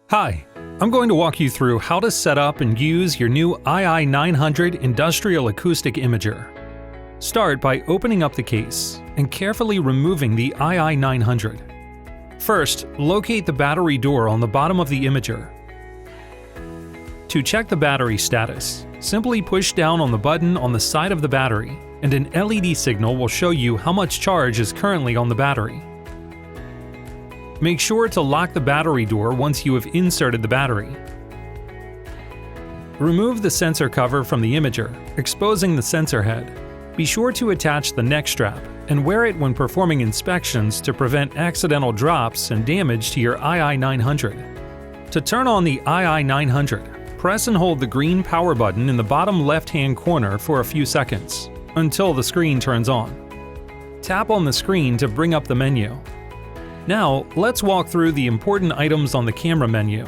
Hi, I'm going to walk you through how to set up and use your new ii900 Industrial Acoustic Imager. Start by opening up the case and carefully removing the ii900. First, locate the battery door on the bottom of the imager. To check the battery status, simply push down on the button on the side of the battery, and an LED signal will show you how much charge is currently on the battery. Make sure to lock the battery door once you have inserted the battery. Remove the sensor cover from the imager, exposing the sensor head. Be sure to attach the neck strap and wear it when performing inspections to prevent accidental drops and damage to your ii900. To turn on the ii900, press and hold the green power button in the bottom left-hand corner for a few seconds, until the screen turns on. Tap on the screen to bring up the menu. Now, let's walk through the important items on the camera menu.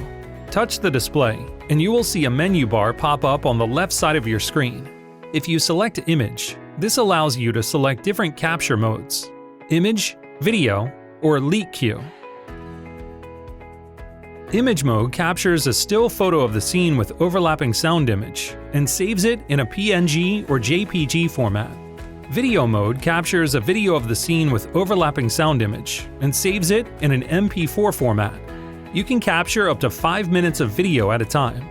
Touch the display, and you will see a menu bar pop up on the left side of your screen. If you select Image, this allows you to select different capture modes: Image, Video, or Leak Queue. Image mode captures a still photo of the scene with overlapping sound image and saves it in a PNG or JPG format. Video mode captures a video of the scene with overlapping sound image and saves it in an MP4 format. You can capture up to 5 minutes of video at a time.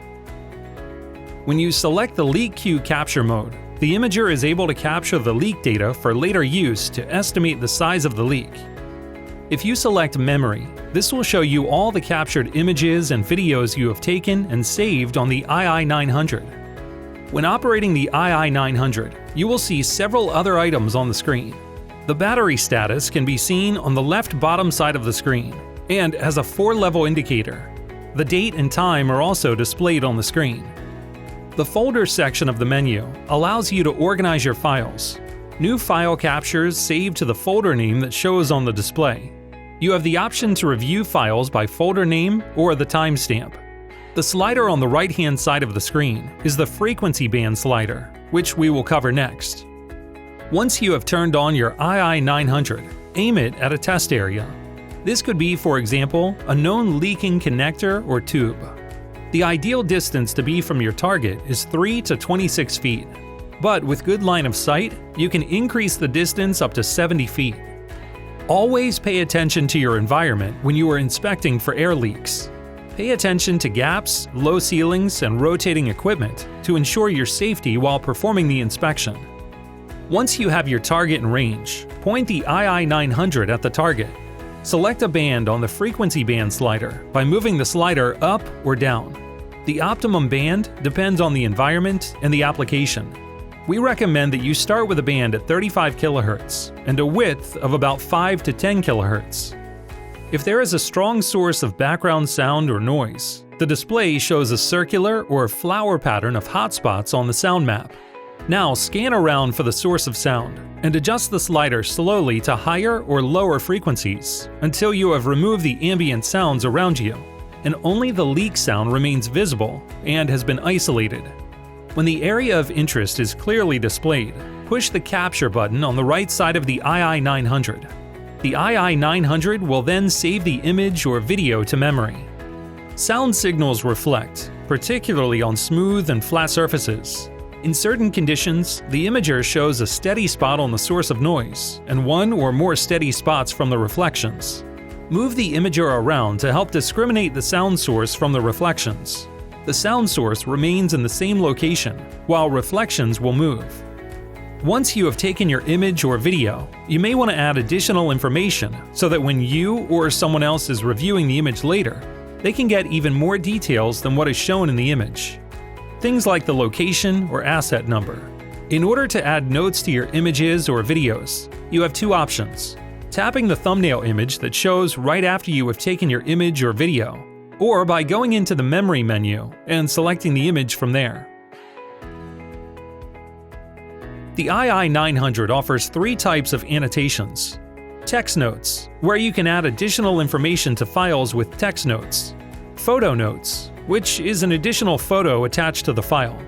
When you select the Leak Queue capture mode, the imager is able to capture the leak data for later use to estimate the size of the leak. If you select Memory, this will show you all the captured images and videos you have taken and saved on the ii900. When operating the ii900, you will see several other items on the screen. The battery status can be seen on the left bottom side of the screen and has a 4-level indicator. The date and time are also displayed on the screen. The folder section of the menu allows you to organize your files. New file captures save to the folder name that shows on the display. You have the option to review files by folder name or the timestamp. The slider on the right-hand side of the screen is the frequency band slider, which we will cover next. Once you have turned on your ii900, aim it at a test area. This could be, for example, a known leaking connector or tube. The ideal distance to be from your target is 3 to 26 feet, but with good line of sight, you can increase the distance up to 70 feet. Always pay attention to your environment when you are inspecting for air leaks. Pay attention to gaps, low ceilings, and rotating equipment to ensure your safety while performing the inspection. Once you have your target in range, point the ii900 at the target. Select a band on the frequency band slider by moving the slider up or down. The optimum band depends on the environment and the application. We recommend that you start with a band at 35 kHz and a width of about 5 to 10 kHz. If there is a strong source of background sound or noise, the display shows a circular or flower pattern of hotspots on the sound map. Now scan around for the source of sound and adjust the slider slowly to higher or lower frequencies until you have removed the ambient sounds around you, and only the leak sound remains visible and has been isolated. When the area of interest is clearly displayed, push the capture button on the right side of the ii900. The ii900 will then save the image or video to memory. Sound signals reflect, particularly on smooth and flat surfaces. In certain conditions, the imager shows a steady spot on the source of noise and one or more steady spots from the reflections. Move the imager around to help discriminate the sound source from the reflections. The sound source remains in the same location, while reflections will move. Once you have taken your image or video, you may want to add additional information so that when you or someone else is reviewing the image later, they can get even more details than what is shown in the image. Things like the location or asset number. In order to add notes to your images or videos, you have two options: tapping the thumbnail image that shows right after you have taken your image or video, or by going into the memory menu and selecting the image from there. The ii900 offers 3 types of annotations. Text notes, where you can add additional information to files with text notes. Photo notes, which is an additional photo attached to the file.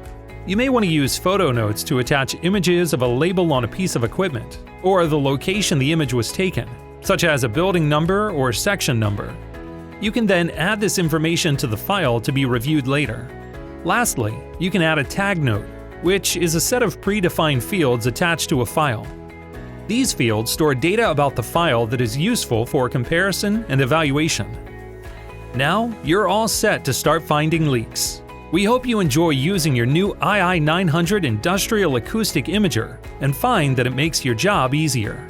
You may want to use photo notes to attach images of a label on a piece of equipment, or the location the image was taken, such as a building number or section number. You can then add this information to the file to be reviewed later. Lastly, you can add a tag note, which is a set of predefined fields attached to a file. These fields store data about the file that is useful for comparison and evaluation. Now, you're all set to start finding leaks. We hope you enjoy using your new ii900 Industrial Acoustic Imager and find that it makes your job easier.